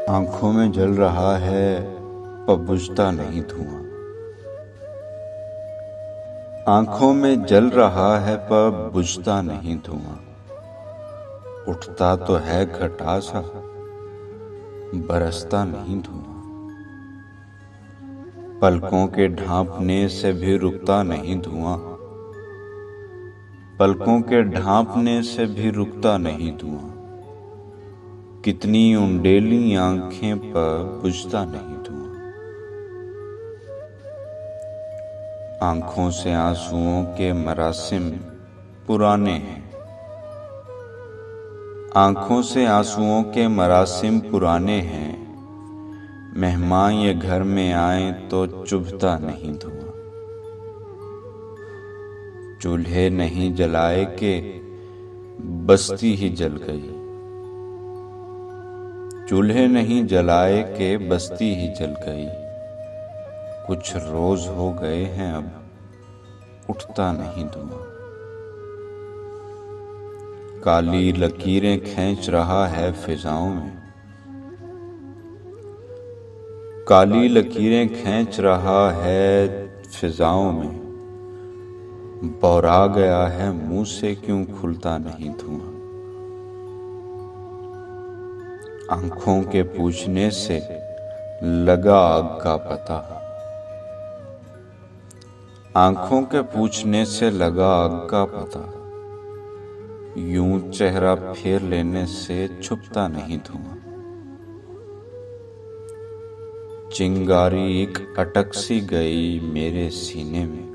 आंखों में जल रहा है पर बुझता नहीं धुआं। आंखों में जल रहा है पर बुझता नहीं धुआं। उठता तो है घटा सा, बरसता नहीं धुआं। पलकों के ढांपने से भी रुकता नहीं धुआं। पलकों के ढांपने से भी रुकता नहीं धुआं। कितनी उंडेली आंखें पर बुझता नहीं धुआं। आंखों से आंसुओं के मरासिम पुराने हैं। आंखों से आंसुओं के मरासिम पुराने हैं। मेहमान ये घर में आए तो चुभता नहीं धुआं। चूल्हे नहीं जलाए के बस्ती ही जल गई। चूल्हे नहीं जलाए के बस्ती ही जल गई। कुछ रोज हो गए हैं अब उठता नहीं धुआं। काली लकीरें खींच रहा है फिजाओं में। काली लकीरें खींच रहा है फिजाओं में। बौरा गया है मुंह से क्यों खुलता नहीं धुआं। आंखों के पूछने से लगा आग का पता। आंखों के पूछने से लगा आग का पता। यूं चेहरा फेर लेने से छुपता नहीं धुआं। चिंगारी एक अटक सी गई मेरे सीने में।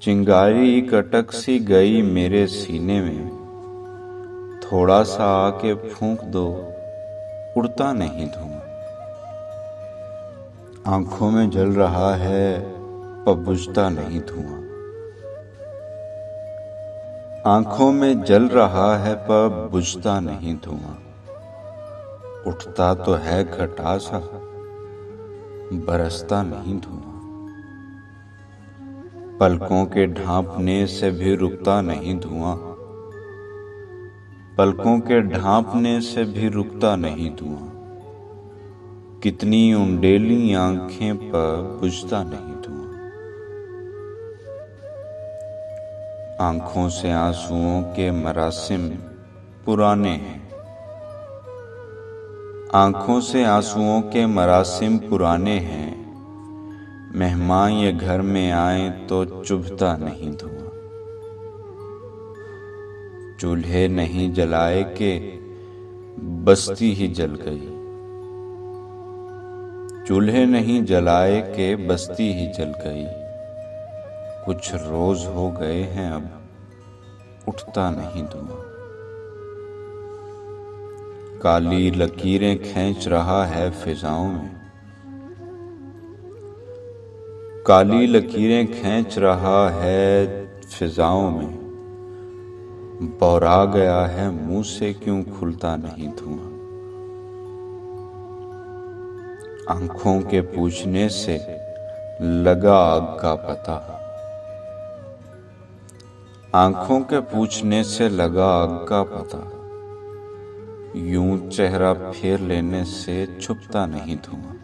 चिंगारी एक अटक सी गई मेरे सीने में। थोड़ा सा आके फूंक दो, उड़ता नहीं धुआं। आंखों में जल रहा है पर बुझता नहीं धुआं। आंखों में जल रहा है पर बुझता नहीं धुआं। उठता तो है घटा सा, बरसता नहीं धुआं। पलकों के ढांपने से भी रुकता नहीं धुआं। पलकों के ढांपने से भी रुकता नहीं धुआं। कितनी उंडेली आंखें पर बुझता नहीं धुआं। आंखों से आंसुओं के मरासिम पुराने हैं। आंखों से आंसुओं के मरासिम पुराने हैं। मेहमान ये घर में आए तो चुभता नहीं धुआं। चूल्हे नहीं जलाए के बस्ती ही जल गई। चूल्हे नहीं जलाए के बस्ती ही जल गई। कुछ रोज हो गए हैं अब उठता नहीं धुआं। काली लकीरें खींच रहा है फिजाओं में। काली लकीरें खींच रहा है फिजाओं में। बौरा गया है मुंह से क्यों खुलता नहीं धुआं। आंखों के पूछने से लगा आग का पता। आंखों के पूछने से लगा आग का पता। यूं चेहरा फेर लेने से छुपता नहीं धुआं।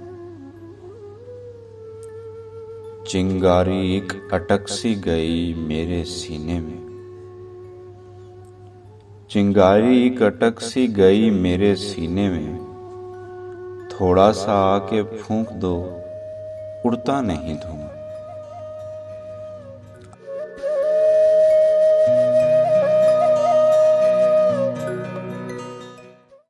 चिंगारी एक अटक सी गई मेरे सीने में। चिंगारी एक अटक सी गई मेरे सीने में। थोड़ा सा आके फूंक दो, उड़ता नहीं धुआं।